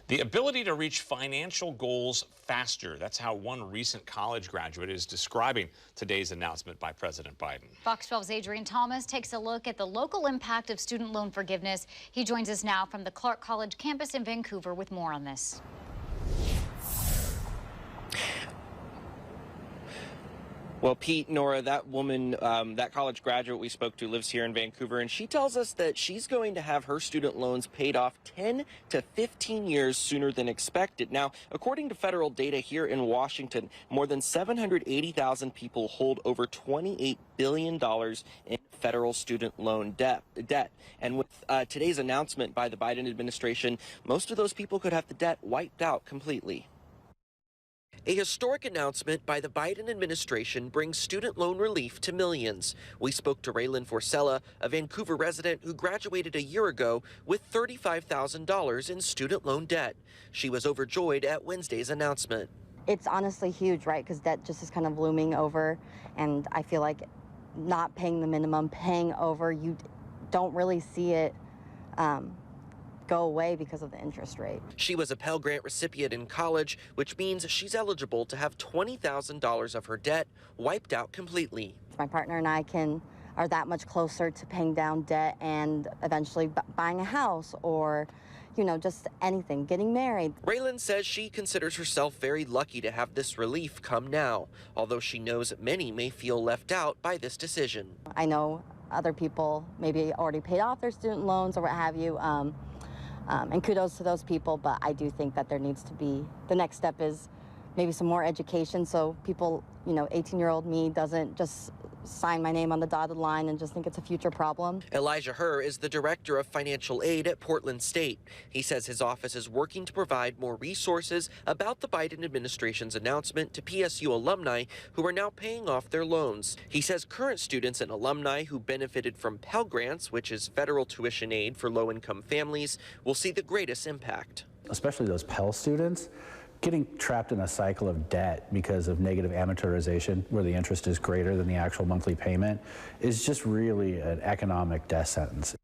The ability to reach financial goals faster. That's how one recent college graduate is describing today's announcement by President Biden. Fox 12's Adrian Thomas takes a look at the local impact of student loan forgiveness. He joins us now from the Clark College campus in Vancouver with more on this. Well, Pete, Nora, that woman, that college graduate we spoke to lives here in Vancouver, and she tells us that she's going to have her student loans paid off 10 to 15 years sooner than expected. Now, according to federal data here in Washington, more than 780,000 people hold over $28 billion in federal student loan debt. And with today's announcement by the Biden administration, most of those people could have the debt wiped out completely. A historic announcement by the Biden administration brings student loan relief to millions. We spoke to Raylan Forcella, a Vancouver resident who graduated a year ago with $35,000 in student loan debt. She was overjoyed at Wednesday's announcement. It's honestly huge, right? Because debt just is kind of looming over, and I feel like not paying the minimum, paying over, you don't really see it go away because of the interest rate. She was a Pell Grant recipient in college, which means she's eligible to have $20,000 of her debt wiped out completely. My partner and I are that much closer to paying down debt and eventually buying a house or, you know, just anything, getting married. Raylan says she considers herself very lucky to have this relief come now, although she knows many may feel left out by this decision. I know other people maybe already paid off their student loans or what have you. And kudos to those people, but I do think that there needs to be, the next step is maybe some more education so people, you know, 18-year-old me doesn't just sign my name on the dotted line and just think it's a future problem. Elijah Herr is the director of financial aid at Portland State. He says his office is working to provide more resources about the Biden administration's announcement to PSU alumni who are now paying off their loans. He says current students and alumni who benefited from Pell Grants, which is federal tuition aid for low-income families, will see the greatest impact. Especially those Pell students, getting trapped in a cycle of debt because of negative amortization, where the interest is greater than the actual monthly payment, is just really an economic death sentence.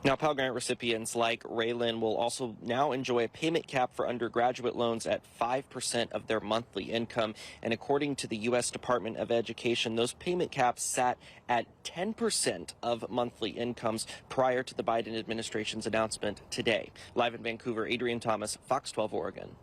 Now, Pell Grant recipients like Raylan will also now enjoy a payment cap for undergraduate loans at 5% of their monthly income. And according to the U.S. Department of Education, those payment caps sat at 10% of monthly incomes prior to the Biden administration's announcement today. Live in Vancouver, Adrian Thomas, Fox 12 Oregon.